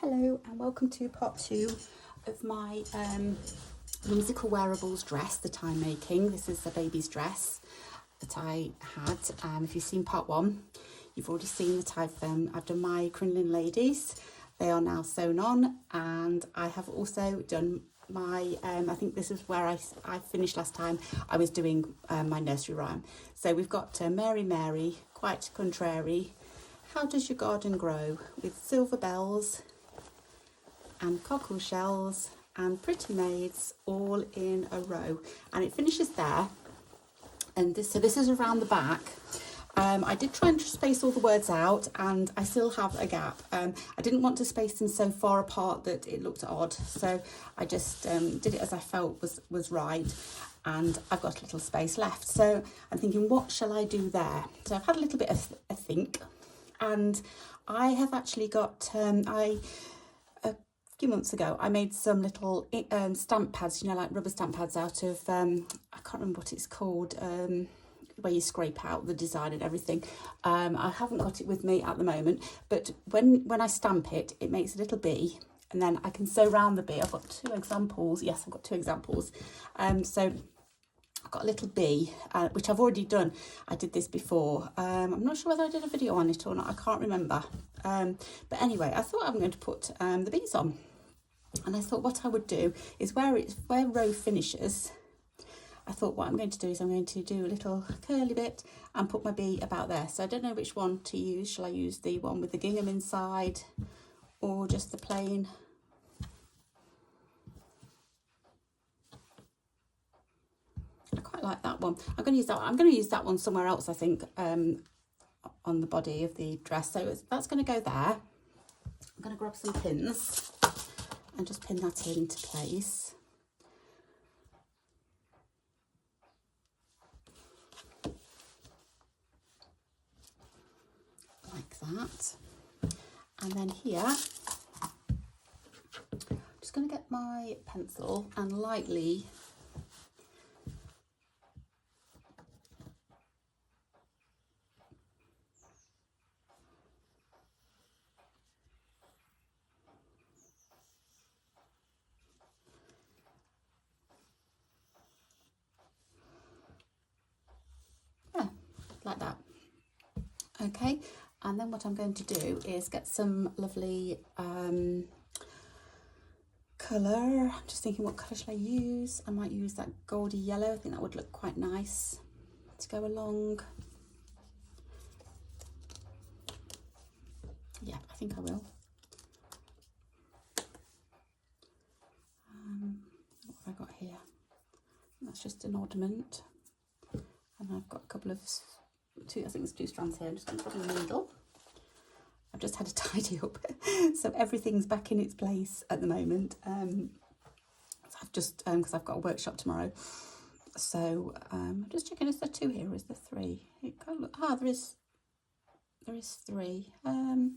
Hello and welcome to part 2 of my whimsical wearables dress that I'm making. This is a baby's dress that I had. If you've seen part 1, you've already seen that I've done my crinoline ladies. They are now sewn on, and I have also done my, I think this is where I finished last time. I was doing my nursery rhyme. So we've got Mary Mary, quite contrary, how does your garden grow, with silver bells and cockle shells and pretty maids all in a row, and it finishes there. And this is around the back. I did try and space all the words out, and I still have a gap. I didn't want to space them so far apart that it looked odd, so I just did it as I felt was right, and I've got a little space left. So I'm thinking, what shall I do there? So I've had a little bit of a think, and I have actually got a few months ago I made some little stamp pads, you know, like rubber stamp pads out of I can't remember what it's called, where you scrape out the design and everything. I haven't got it with me at the moment, but when I stamp it, it makes a little bee, and then I can sew around the bee. I've got 2 examples. Yes, I've got 2 examples. So I've got a little bee, which I've already done. I did this before. I'm not sure whether I did a video on it or not. I can't remember. But anyway, I thought I'm going to put the bees on. And I thought what I would do is where row finishes, I thought what I'm going to do is I'm going to do a little curly bit and put my bee about there. So I don't know which one to use. Shall I use the one with the gingham inside or just the plain? I quite like that one. I'm going to use that one. I'm going to use that one somewhere else, I think, on the body of the dress. So that's going to go there. I'm going to grab some pins and just pin that into place. Like that. And then here, I'm just going to get my pencil and lightly like that. Okay, and then what I'm going to do is get some lovely colour. I'm just thinking, what colour shall I use? I might use that goldy yellow. I think that would look quite nice to go along. Yeah, I think I will. What have I got here? That's just an ornament. And I've got a couple of I think it's 2 strands here. I'm just going to put in the needle. I've just had to tidy up, so everything's back in its place at the moment. So I've just because I've got a workshop tomorrow, so I'm just checking, is there 2 here or is there 3? It can't look, there is 3. I'm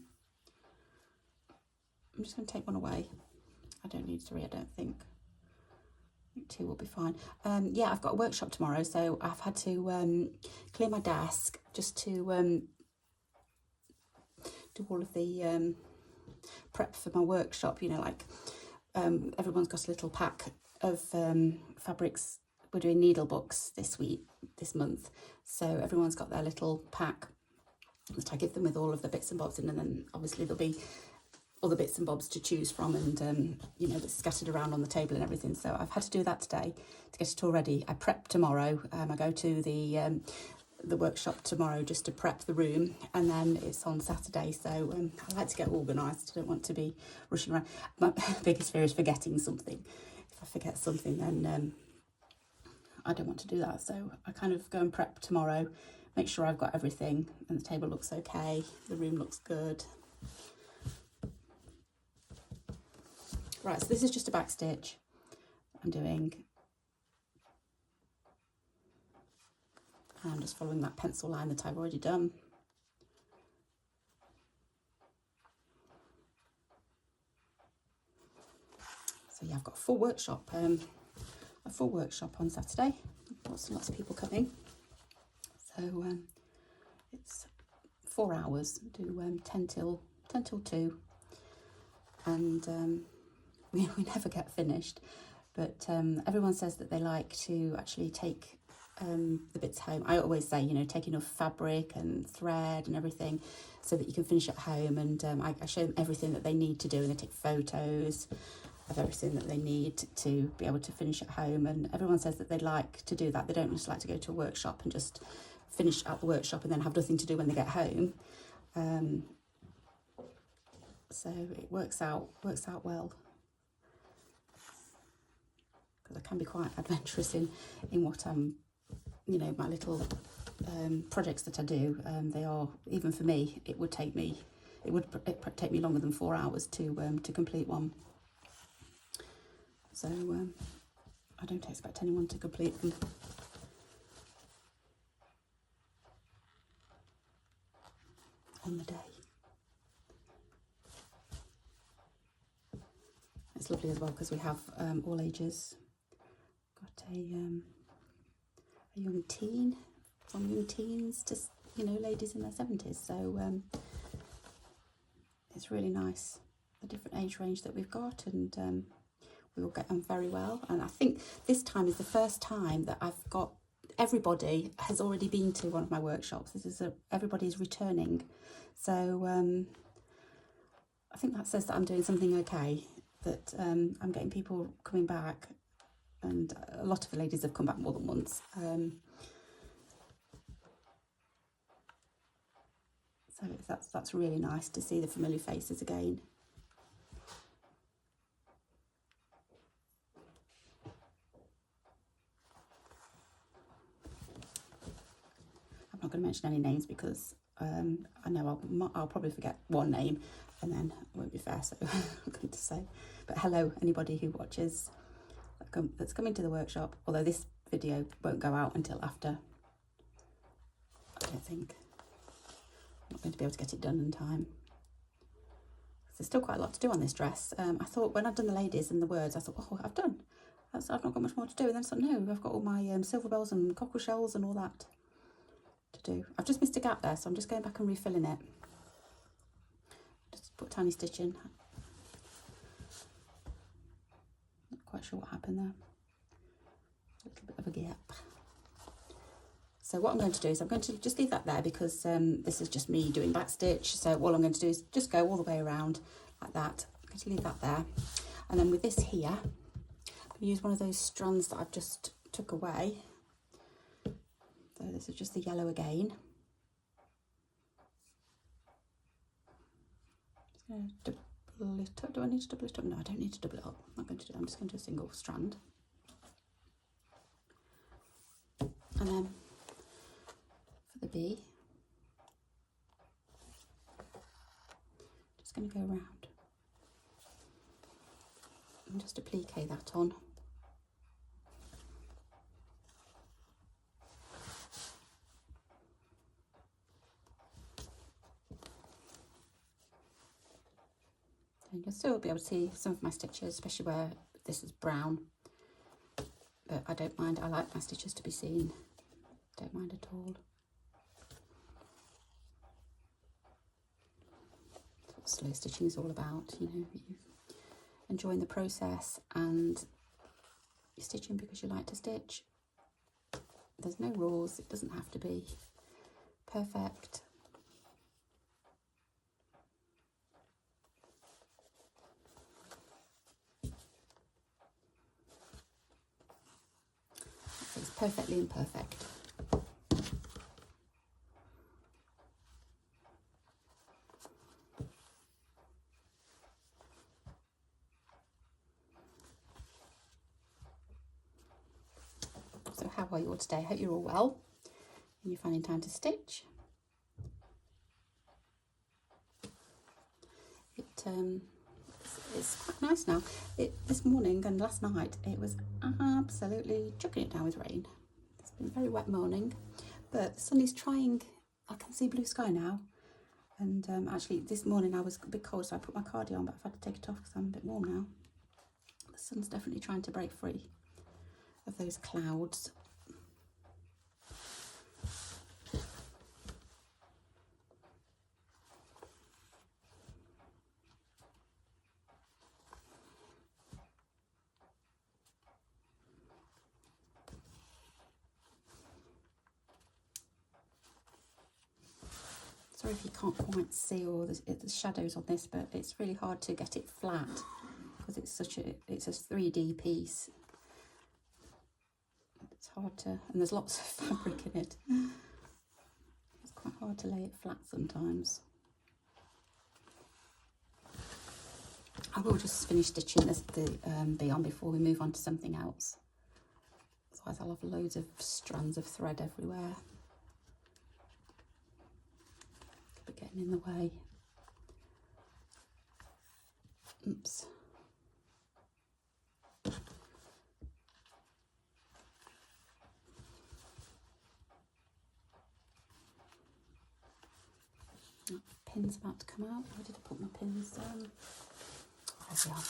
just going to take one away. I don't need 3, I don't think. 2 will be fine. Yeah, I've got a workshop tomorrow, so I've had to clear my desk just to do all of the prep for my workshop. You know, like everyone's got a little pack of fabrics. We're doing needle books this month, so everyone's got their little pack that I give them with all of the bits and bobs in, and then obviously there'll be other bits and bobs to choose from, and you know, that's scattered around on the table and everything. So I've had to do that today to get it all ready. I prep tomorrow. I go to the workshop tomorrow just to prep the room, and then it's on Saturday. So I like to get organised. I don't want to be rushing around. My biggest fear is forgetting something. If I forget something, then I don't want to do that. So I kind of go and prep tomorrow, make sure I've got everything, and the table looks okay, the room looks good. Right, so this is just a back stitch I'm doing. I'm just following that pencil line that I've already done. So yeah, I've got a full workshop on Saturday. Lots and lots of people coming. So it's 4 hours. Do 10 till 2. and we never get finished. But everyone says that they like to actually take the bits home. I always say, you know, take enough fabric and thread and everything so that you can finish at home. And I show them everything that they need to do, and they take photos of everything that they need to be able to finish at home. And everyone says that they like to do that. They don't just like to go to a workshop and just finish at the workshop and then have nothing to do when they get home. So it works out well, because I can be quite adventurous in what I'm, you know, my little projects that I do. They are, even for me, it would take me longer than 4 hours to complete one. So I don't expect anyone to complete them. On the day. It's lovely as well because we have all ages. Got a young teen, from young teens to, you know, ladies in their 70s. So it's really nice, the different age range that we've got, and we all get on very well. And I think this time is the first time that I've got, everybody has already been to one of my workshops. Everybody's returning. So I think that says that I'm doing something okay, that I'm getting people coming back, and a lot of the ladies have come back more than once. So that's really nice to see the familiar faces again. I'm not going to mention any names because I know I'll probably forget one name, and then it won't be fair, so I'm going to say. But hello, anybody who watches that's coming to the workshop, although this video won't go out until after. I don't think. I'm not going to be able to get it done in time. There's still quite a lot to do on this dress. I thought when I'd done the ladies and the words, I thought, oh, I've not got much more to do. And then I thought, no, I've got all my silver bells and cockle shells and all that to do. I've just missed a gap there, so I'm just going back and refilling it. Just put a tiny stitch in. Not quite sure what happened there. A little bit of a gap. So what I'm going to do is I'm going to just leave that there, because this is just me doing back stitch. So all I'm going to do is just go all the way around like that. I'm going to leave that there. And then with this here, I'm going to use one of those strands that I've just took away. So this is just the yellow again. Just going to double it up. Do I need to double it up? No, I don't need to double it up. I'm just going to do a single strand. And then for the bee, just going to go around and just applique that on. And you'll still be able to see some of my stitches, especially where this is brown. But I don't mind. I like my stitches to be seen. Don't mind at all. That's what slow stitching is all about, you know, you enjoying the process and you're stitching because you like to stitch. There's no rules, it doesn't have to be perfect. It's perfectly imperfect. So how are you all today? I hope you're all well and you're finding time to stitch. It's quite nice now. This morning and last night it was absolutely chucking it down with rain. It's been a very wet morning, but the sun is trying. I can see blue sky now, and actually this morning I was a bit cold, so I put my cardi on, but I've had to take it off because I'm a bit warm now. The sun's definitely trying to break free of those clouds. Sorry if you can't quite see all the shadows on this, but it's really hard to get it flat because it's a 3D piece. It's hard to, and there's lots of fabric in it. It's quite hard to lay it flat sometimes. I will just finish stitching the bee on before we move on to something else. Otherwise I'll have loads of strands of thread everywhere. Could be getting in the way. Oops. Pin's about to come out. Where did I put my pins? There we are.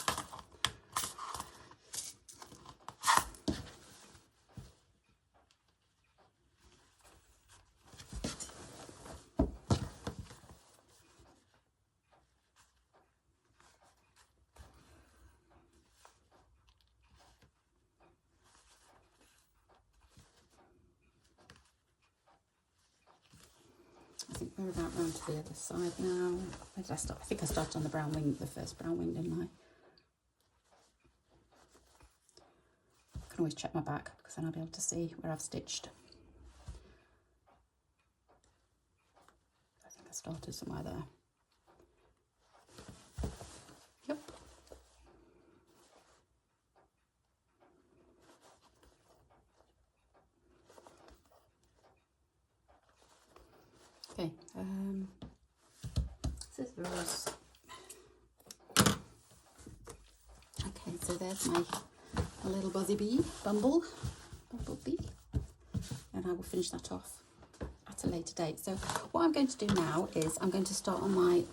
I think we're about round to the other side now. Where did I start? I think I started on the brown wing, the first brown wing, didn't I? I can always check my back because then I'll be able to see where I've stitched. I think I started somewhere there. Yep. Okay, scissors. Okay, so there's my little buzzy bee, bumblebee, and I will finish that off at a later date. So what I'm going to do now is I'm going to start on my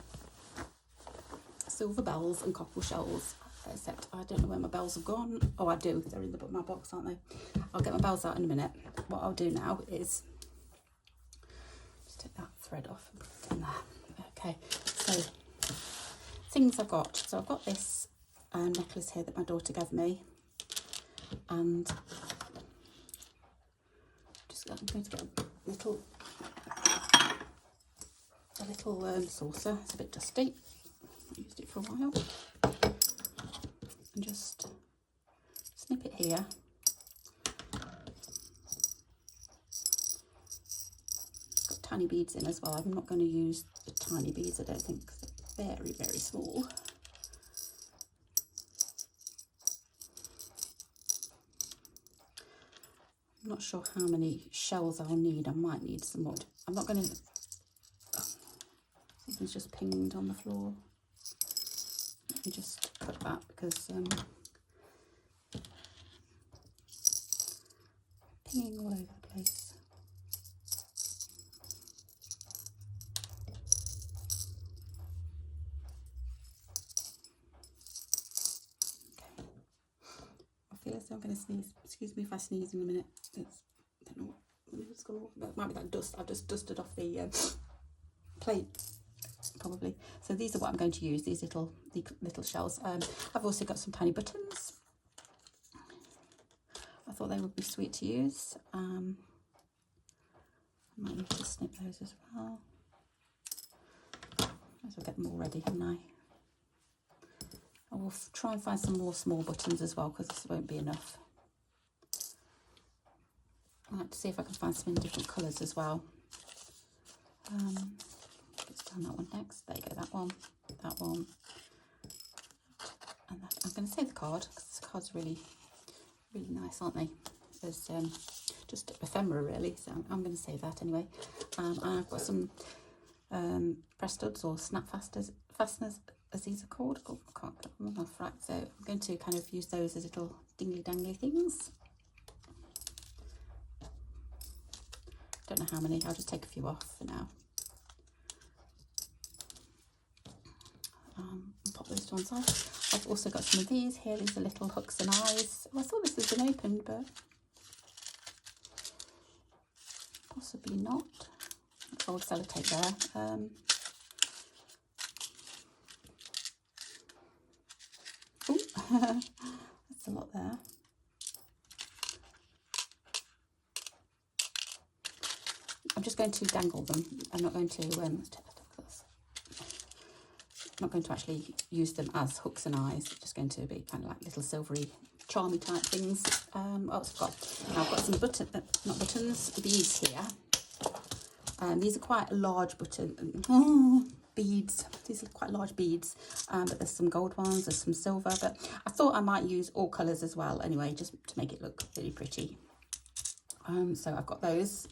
silver bells and cockle shells, except I don't know where my bells have gone. Oh, I do, they're in my box, aren't they? I'll get my bells out in a minute. What I'll do now is take that thread off and put it in there. Okay, so things I've got. So I've got this necklace here that my daughter gave me, and I'm going to get a little saucer. It's a bit dusty. I used it for a while, and just snip it here. Tiny beads in as well. I'm not going to use the tiny beads, I don't think, because they're very, very small. I'm not sure how many shells I'll need. I might need some more. I'm not going to... Oh, something's just pinged on the floor. Let me just cut that because pinging all over the place. I'm going to sneeze. Excuse me if I sneeze in a minute. I don't know what's going on. That might be that dust. I've just dusted off the plate, probably. So these are what I'm going to use. These little shells. I've also got some tiny buttons. I thought they would be sweet to use. I might need to snip those as well. Might as well get them all ready, haven't I? I will try and find some more small buttons as well, because this won't be enough. I'd like to see if I can find some in different colours as well. Let's down that one next. There you go, that one, and that. I'm going to save the card because the cards are really, really nice, aren't they? There's just ephemera really, so I'm going to save that anyway. And I've got some press studs or snap fasteners, as these are called. Oh, I can't put them on my frack, so I'm going to kind of use those as little dingly dangly things. Don't know how many, I'll just take a few off for now. Pop those to one side. I've also got some of these here. These are little hooks and eyes. Oh, I thought this had been opened, but possibly not. Old sellotape there. That's a lot there. I'm just going to dangle them. I'm not going to not going to actually use them as hooks and eyes. They're just going to be kind of like little silvery, charmy type things. What else I've got? Now I've got some beads here. These are quite large beads. These are quite large beads, but there's some gold ones, there's some silver, but I thought I might use all colours as well anyway, just to make it look really pretty. So I've got those.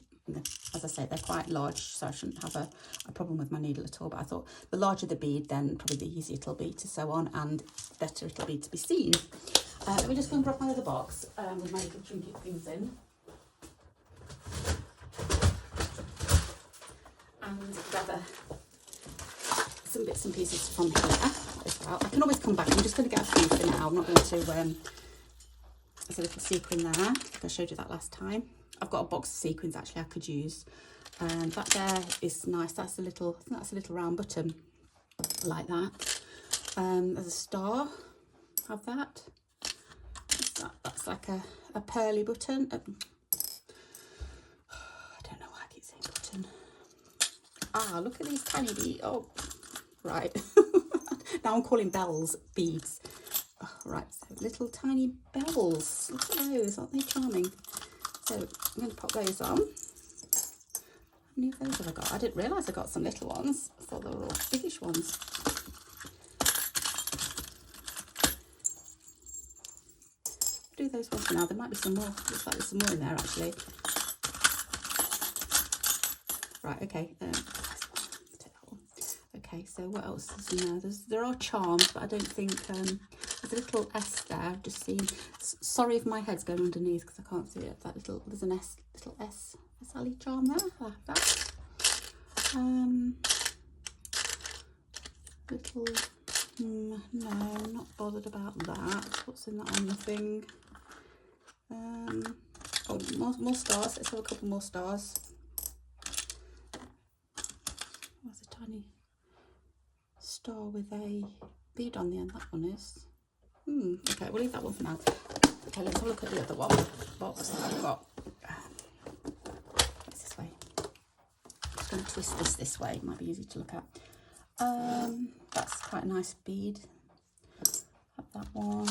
As I say, they're quite large, so I shouldn't have a problem with my needle at all, but I thought the larger the bead, then probably the easier it'll be to sew on and better it'll be to be seen. Let me just go and grab my other box with my little trinket things in. And gather some bits and pieces from here as well. I can always come back. I'm just going to get a few for now. I'm not going to, there's a little sequin there. I think I showed you that last time. I've got a box of sequins actually I could use. That there is nice. That's a little round button like that. There's a star. Have that. That's like a pearly button. I don't know why I keep saying button. Ah, look at these tiny beads. Oh, right. Now I'm calling bells beads. Oh, right, so little tiny bells. Look at those, aren't they charming? So I'm going to pop those on. How many of those have I got? I didn't realise I got some little ones. I thought they were all biggish ones. Do those ones for now. There might be some more. Looks like there's some more in there actually. Right, okay. Take that one. Okay, so what else is in there? There are charms, but I don't think there's a little S there. I've just seen. Sorry if my head's going underneath because I can't see it. That little, there's an S, little S, a Sally charm there. I like that. Little. No, I'm not bothered about that. What's in that on the thing? Oh, more stars. Let's have a couple more stars. There's a tiny star with a bead on the end. That one is. Okay, we'll leave that one for now. Okay, let's have a look at the other box that I've got. What's this way? I'm just going to twist this way. It might be easy to look at. That's quite a nice bead. Have that one.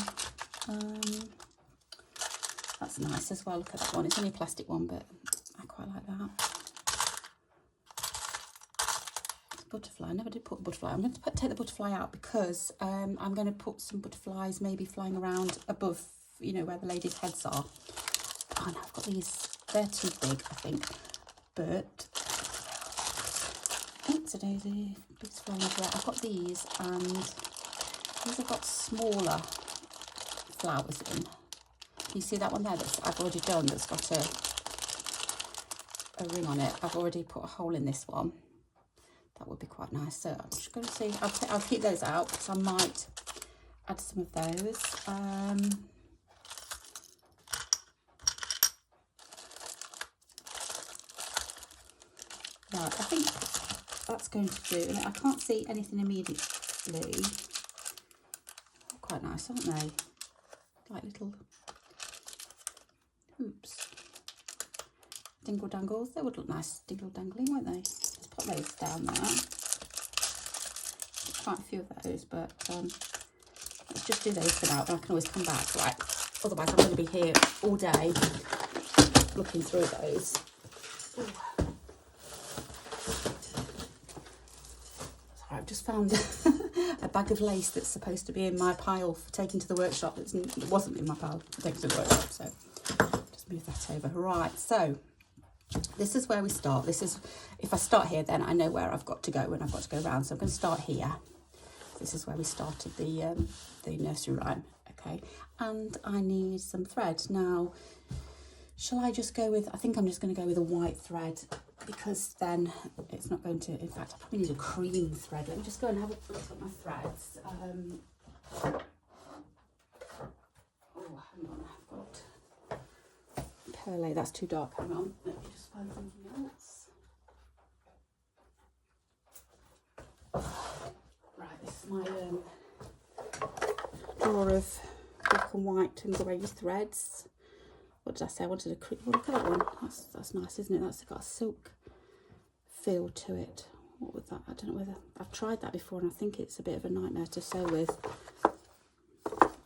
That's nice as well. Look at that one. It's only a plastic one, but I quite like that. Butterfly. I never did put a butterfly. I'm going to take the butterfly out because I'm going to put some butterflies maybe flying around above, you know, where the ladies' heads are. Oh no, I've got these. They're too big, I think. But oops, a daisy. Big flying everywhere. I've got these, and these have got smaller flowers in. You see that one there that I've already done? That's got a ring on it. I've already put a hole in this one. That would be quite nice. So I'm just going to see. I'll keep those out because I might add some of those. Right, I think that's going to do. I can't see anything immediately. Quite nice, aren't they? Like little hoops. Dingle dangles. They would look nice dingle dangling, won't they? Let's put those down there. Quite a few of those, but let's just do those for now. And I can always come back. Right. Otherwise, I'm going to be here all day looking through those. Ooh. Sorry, I've just found a bag of lace that's supposed to be in my pile for taking to the workshop. It wasn't in my pile for taking to the workshop, so just move that over. Right, so this is where we start. This is, if I start here, then I know where I've got to go and I've got to go around. So I'm going to start here. This is where we started the nursery rhyme, okay? And I need some thread. Now, shall I just go with, I think I'm just going to go with a white thread because then it's not going to, in fact, I probably need a cream thread. Let me just go and have a look at my threads. Oh, hang on, I've got pearl, that's too dark, hang on. Let me just find something else. Right, this is my drawer of black and white and grey threads. What did I say? I wanted a cream. Oh, look at that one. That's nice, isn't it? That's got a silk feel to it. what was that? I don't know whether I've tried that before, and I think it's a bit of a nightmare to sew with.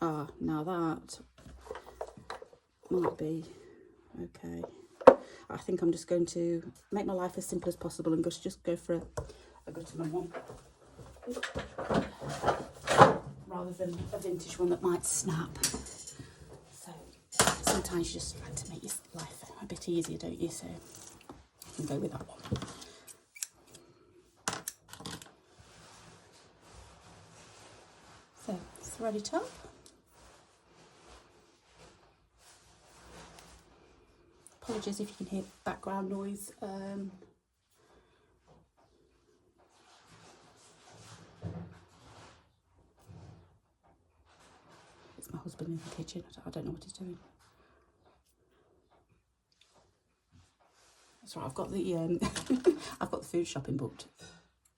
Ah, now that might be okay. I think I'm just going to make my life as simple as possible and just go for a Gutterman one, rather than a vintage one that might snap. So sometimes you just like to make your life a bit easier, don't you? So I can go with that one. So thread it up. Apologies if you can hear background noise. It's my husband in the kitchen. I don't know what he's doing. That's right. I've got the I've got the food shopping booked,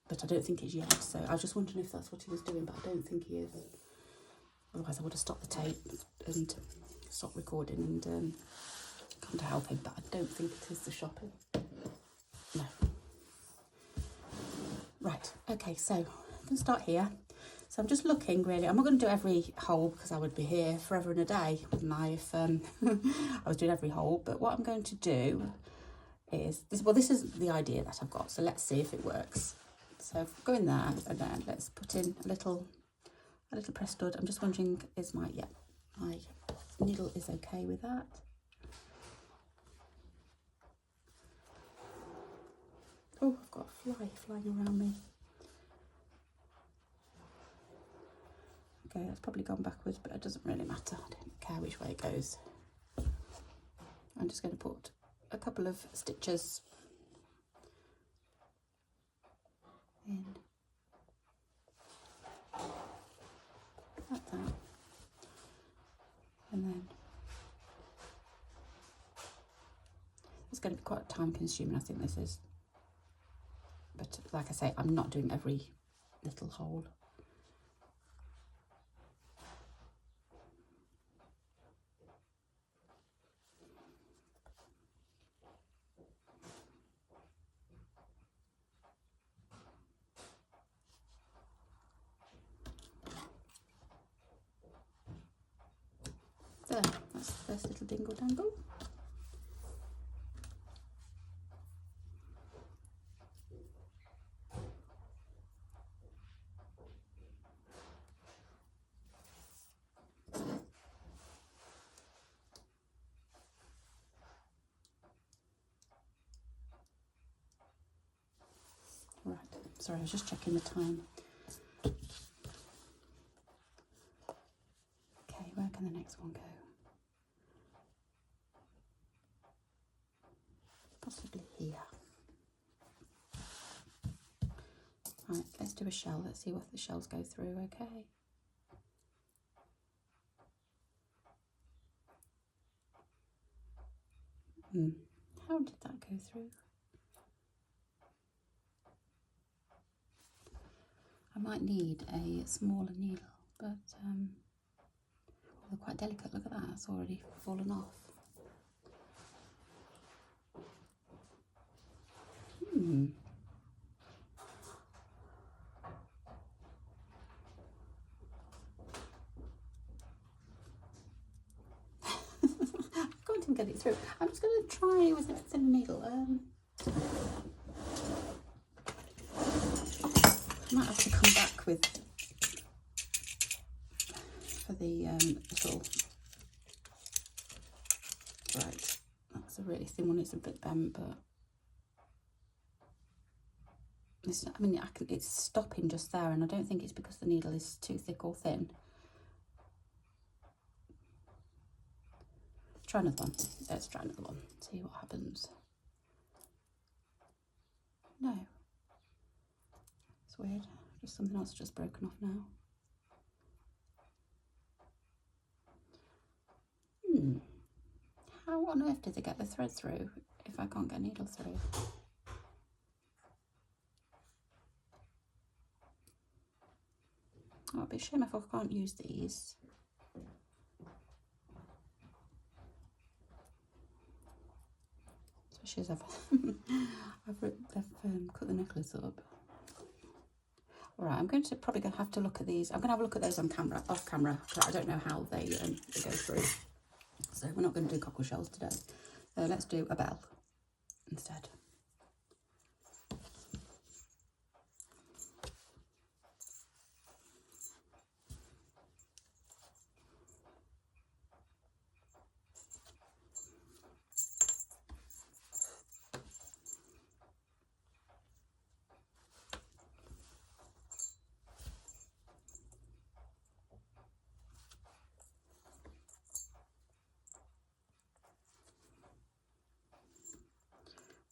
but I don't think it's yet. So I was just wondering if that's what he was doing, but I don't think he is. Otherwise, I would have stopped the tape and stopped recording and come to help him. But I don't think it is the shopping. No. Right. Okay. So I'm going to start here. So I'm just looking, really. I'm not going to do every hole because I would be here forever and a day, wouldn't I, if I was doing every hole. But what I'm going to do is, this is the idea that I've got. So let's see if it works. So go in there, and then let's put in a little press stud. I'm just wondering, is my needle is okay with that. Oh, I've got a fly flying around me. Okay, that's probably gone backwards, but it doesn't really matter. I don't care which way it goes. I'm just going to put a couple of stitches in like that, and then it's going to be quite time consuming, I think this is, but like I say, I'm not doing every little hole. There, that's the first little dingle dangle. Right, sorry, I was just checking the time. Okay, where can the next one go? Possibly here. Right, let's do a shell. Let's see what the shells go through, okay? How did that go through? I might need a smaller needle, but they're quite delicate. Look at that, it's already fallen off. I can't even get it through. I'm just going to try with a thinner needle. I might have to come back with for the little. Right, that's a really thin one. It's a bit bent, but it's, I mean, it's stopping just there, and I don't think it's because the needle is too thick or thin. Try another one. Let's try another one. See what happens. No. It's weird. Just something else just broken off now. How on earth did they get the thread through if I can't get a needle through? Oh, it'd be a shame if I can't use these. Especially as I've cut the necklace up. All right, I'm going to probably have to look at these. I'm going to have a look at those on camera, off camera, because I don't know how they go through. So we're not going to do cockle shells today. Let's do a bell instead.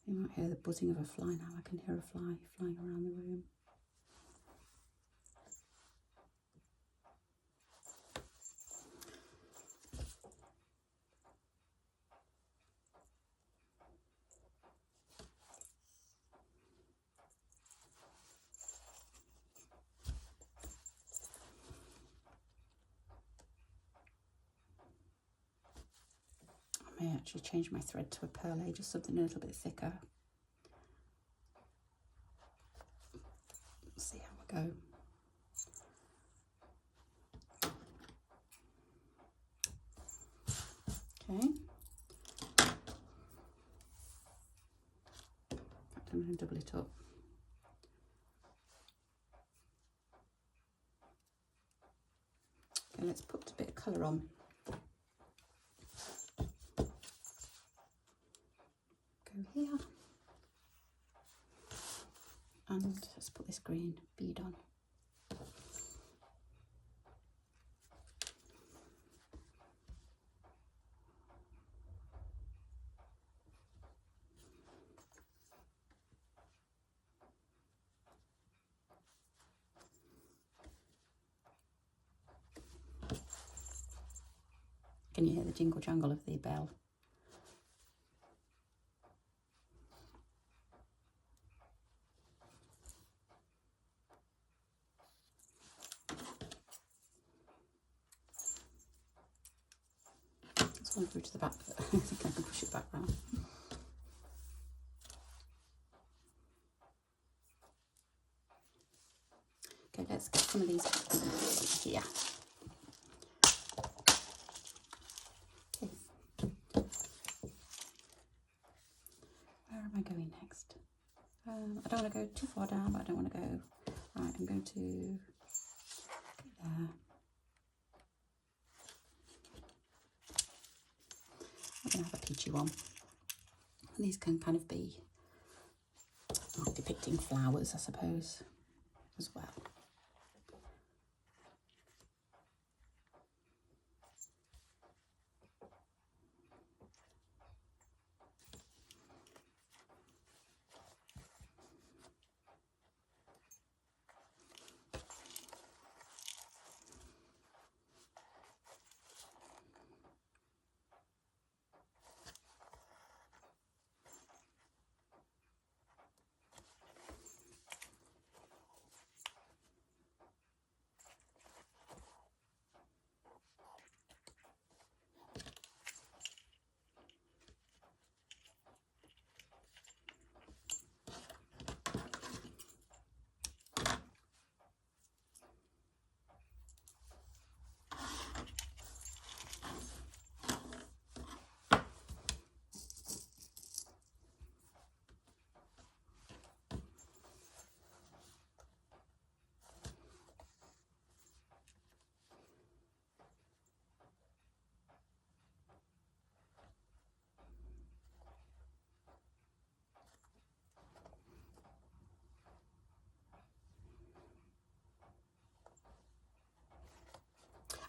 You might hear the buzzing of a fly now. I can hear a fly flying around the room. I may actually change my thread to a pearl, just something a little bit thicker. See how we go. Okay. In fact, I'm going to double it up. Okay, let's put a bit of colour on. Go here. And let's put this green bead on. Can you hear the jingle jangle of the bell? It's gone through to the back, but I think I can push it back round. Okay, let's get some of these here. Where am I going next? I don't want to go too far down, but I don't want to go. Right, I'm going to go there. I'm going to have a peachy one. And these can kind of be depicting flowers, I suppose, as well.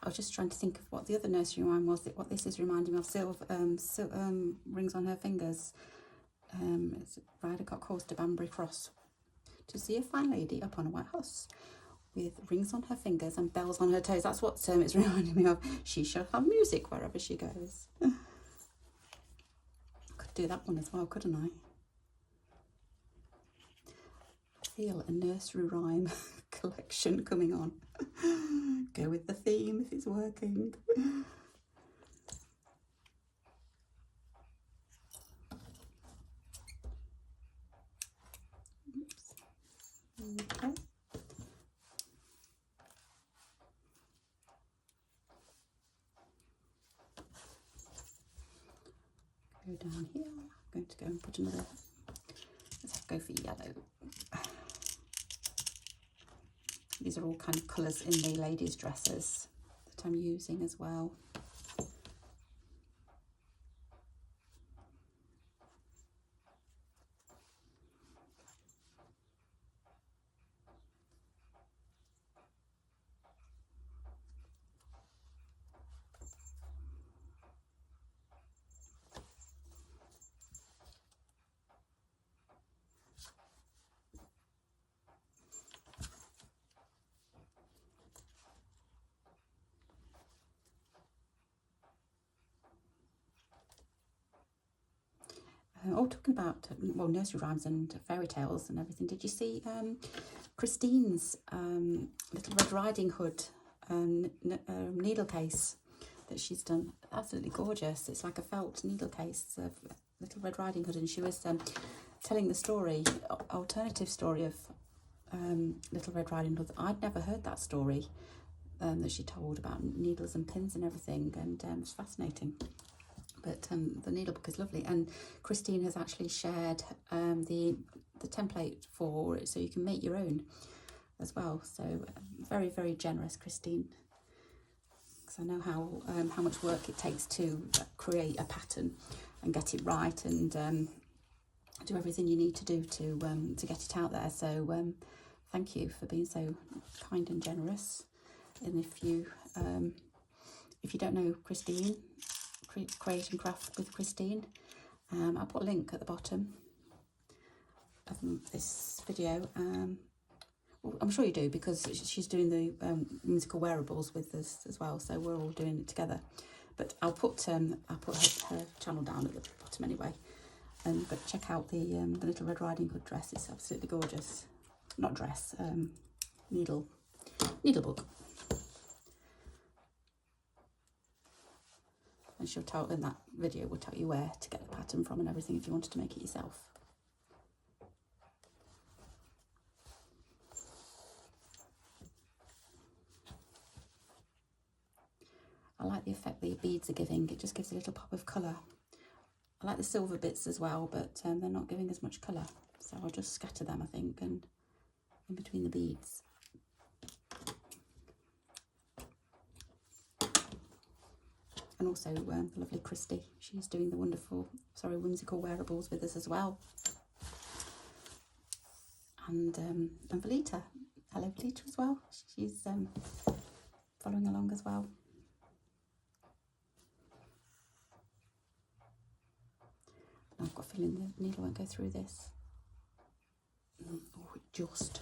I was just trying to think of what the other nursery rhyme was. What this is reminding me of, rings on her fingers. It's Rider got horse to Banbury Cross to see a fine lady upon a white horse, with rings on her fingers and bells on her toes. That's what it's reminding me of. She shall have music wherever she goes. Could do that one as well, couldn't I? I feel a nursery rhyme collection coming on. Go with the theme if it's working. Oops. Okay. go down here. I'm going to go and put another, let's go for yellow. These are all kind of colours in the ladies' dresses that I'm using as well. Talking about, well, nursery rhymes and fairy tales and everything. Did you see Christine's Little Red Riding Hood needle case that she's done? Absolutely gorgeous. It's like a felt needle case of Little Red Riding Hood, and she was telling the story, alternative story of Little Red Riding Hood. I'd never heard that story that she told about needles and pins and everything, and it's fascinating. But the needle book is lovely, and Christine has actually shared the template for it, so you can make your own as well. So very, very generous, Christine, because I know how much work it takes to create a pattern and get it right, and do everything you need to do to get it out there. So thank you for being so kind and generous. And if you don't know Christine, Create and Craft with Christine, I'll put a link at the bottom of this video. Well, I'm sure you do, because she's doing the whimsical wearables with us as well, so we're all doing it together. But I'll put her channel down at the bottom anyway. But check out the Little Red Riding Hood dress. It's absolutely gorgeous. Not dress, needle book. And she'll tell, in that video, will tell you where to get the pattern from and everything if you wanted to make it yourself. I like the effect the beads are giving. It just gives a little pop of colour. I like the silver bits as well, but they're not giving as much colour. So I'll just scatter them, I think, and in between the beads. And also the lovely Kristy, she's doing the whimsical wearables with us as well. And Valita, hello Valita as well. She's following along as well. I've got a feeling the needle won't go through this. Oh, it just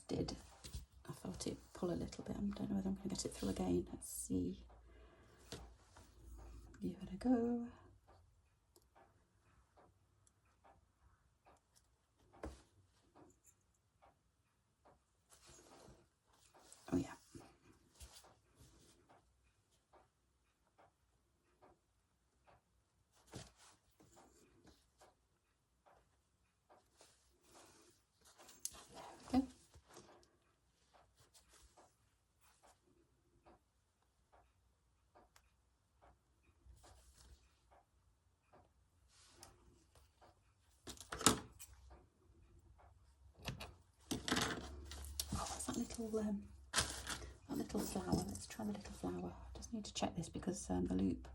did. I felt it pull a little bit. I don't know whether I'm going to get it through again. Let's see. Give it a go. Oh yeah. There we go. That little flower. Let's try the little flower. I just need to check this because the loop,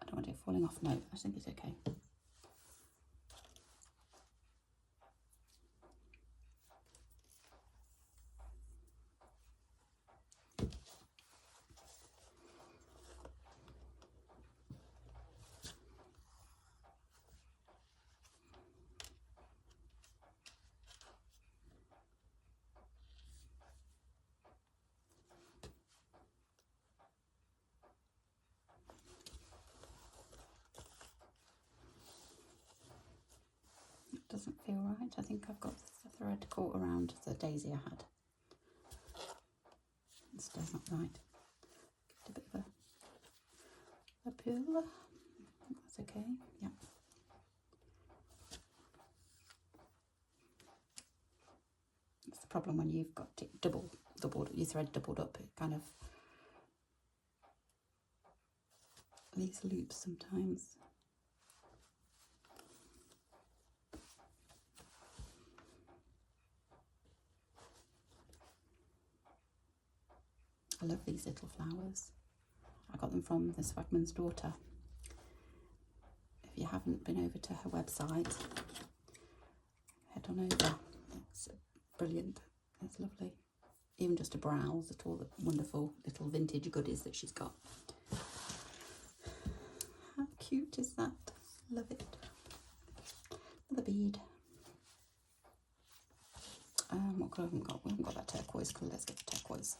I don't want it falling off. No, I think it's okay. Doesn't feel right. I think I've got the thread caught around the daisy I had. It's still not right. Give it a bit of a pull. That's okay. Yeah. That's the problem when you've got it doubled, your thread doubled up. It kind of these loops sometimes. I love these little flowers. I got them from the Swagman's daughter. If you haven't been over to her website, head on over. It's brilliant. It's lovely. Even just to browse at all the wonderful little vintage goodies that she's got. How cute is that? Love it. Another bead. What colour haven't we got? We haven't got that turquoise colour. Let's get the turquoise.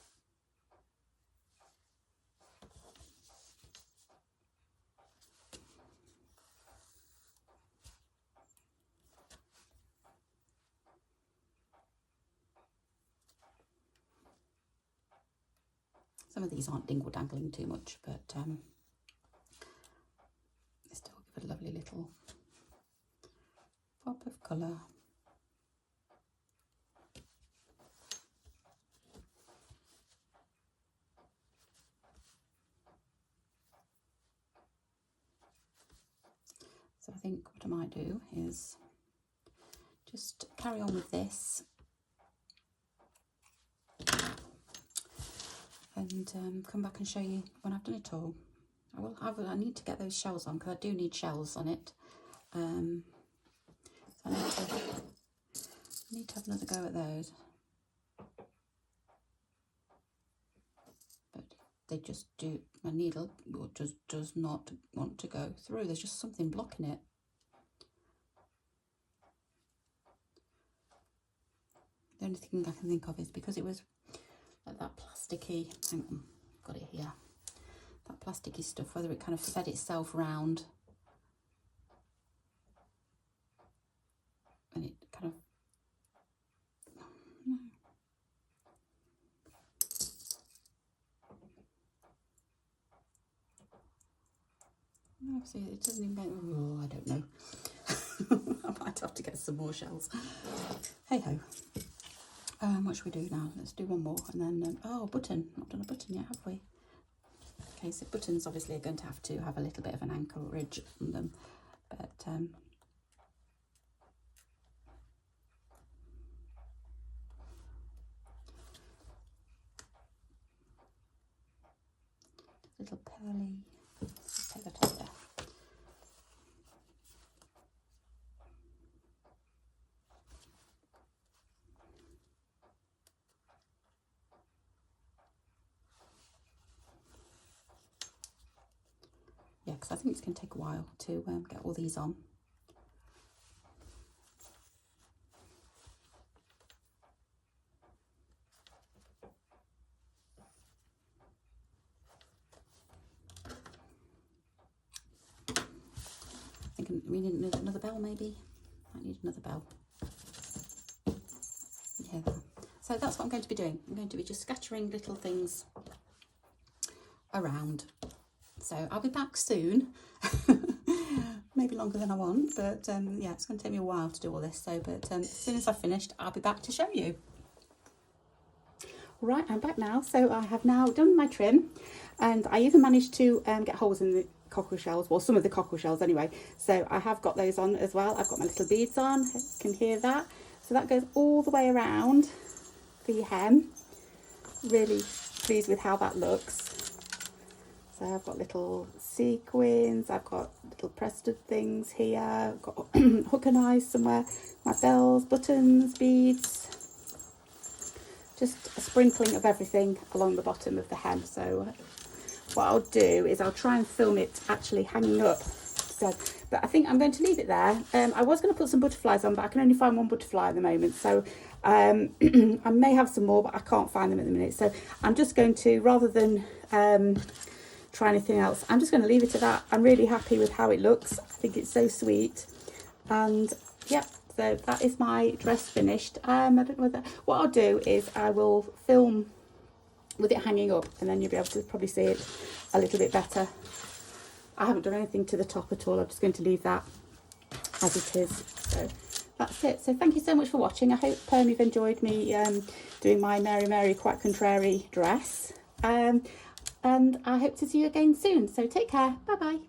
Some of these aren't dingle dangling too much, but they still give a lovely little pop of colour. So I think what I might do is just carry on with this. And come back and show you when I've done it all. I need to get those shells on because I do need shells on it. So I need to have another go at those. But they just do, my needle just does not want to go through. There's just something blocking it. The only thing I can think of is because it was like that plasticky, hang on, got it here, that plasticky stuff, whether it kind of fed itself round and it kind of, no, see, it doesn't even go, oh, I don't know. I might have to get some more shells. Hey ho. What should we do now? Let's do one more and then, oh, button. Not done a button yet, have we? Okay, so buttons obviously are going to have a little bit of an anchorage on them, but little pearly, let's take that off there. Yeah, because I think it's going to take a while to get all these on. I think we need another bell maybe. Might need another bell. Yeah. So that's what I'm going to be doing. I'm going to be just scattering little things around. So I'll be back soon, maybe longer than I want, but yeah, it's going to take me a while to do all this. So, but as soon as I've finished, I'll be back to show you. Right, I'm back now. So I have now done my trim, and I even managed to get holes in the cockle shells, well, some of the cockle shells anyway. So I have got those on as well. I've got my little beads on, you can hear that. So that goes all the way around the hem. Really pleased with how that looks. So I've got little sequins, I've got little prested things here, I've got hook and eyes somewhere, my bells, buttons, beads, just a sprinkling of everything along the bottom of the hem. So what I'll do is I'll try and film it actually hanging up. So, but I think I'm going to leave it there. I was going to put some butterflies on, but I can only find one butterfly at the moment. So I may have some more, but I can't find them at the minute. So I'm just going to, rather than try anything else, I'm just going to leave it at that. I'm really happy with how it looks. I think it's so sweet. And yeah, so that is my dress finished. I don't know whether, what I'll do is I will film with it hanging up, and then you'll be able to probably see it a little bit better. I haven't done anything to the top at all. I'm just going to leave that as it is. So that's it. So thank you so much for watching. I hope you've enjoyed me doing my Mary Mary Quite Contrary dress. and I hope to see you again soon. So take care. Bye bye.